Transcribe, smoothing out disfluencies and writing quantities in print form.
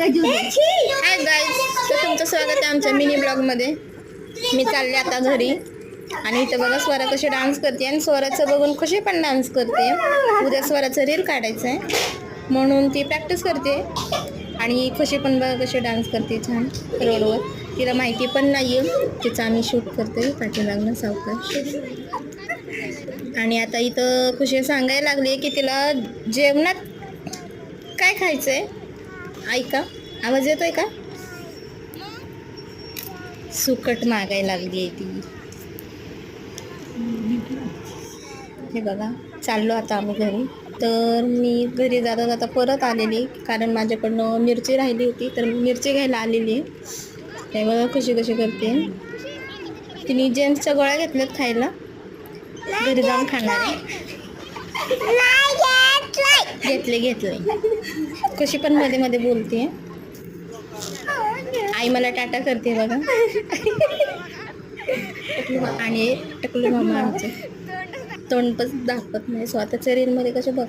Hi guys, तर तुमचं स्वागत आहे आमच्या मिनी ब्लॉगमध्ये. मी चालले आता घरी आणि इथं बघा स्वरा कशी डान्स करते आणि स्वराचं बघून कशी पण डान्स करते. उद्या स्वराचं रील काढायचं आहे म्हणून ती प्रॅक्टिस करते. आणि खुशी पण बघा कशी डान्स करते छान रोडवर. तिला माहिती पण नाही आहे तिचं आम्ही शूट करते पाठीमागनं सावकाश. आणि आता इथं खुशी सांगायला लागली की तिला जेवणात काय खायचं आहे. ऐका, आवाज येतोय का? सुकट मागायला लागली आहे ती. हे बघा, चाललो आता आम्ही घरी. तर मी घरी जाता जाता परत आलेली कारण माझ्याकडनं मिरची राहिली होती तर मिरची घ्यायला आलेली आहे. हे बघा कशी कशी करते. तिने जेम्सच्या गोळ्या घेतल्यात खायला, घरी जाऊन खाणार आहे. घेतले कशी पण मध्ये मध्ये बोलते. आई मला टाटा करते बघा. आणि टकलू मामा आमचं तोंड पण दाखवत नाही स्वतःच्या रीलमध्ये कसे बघ.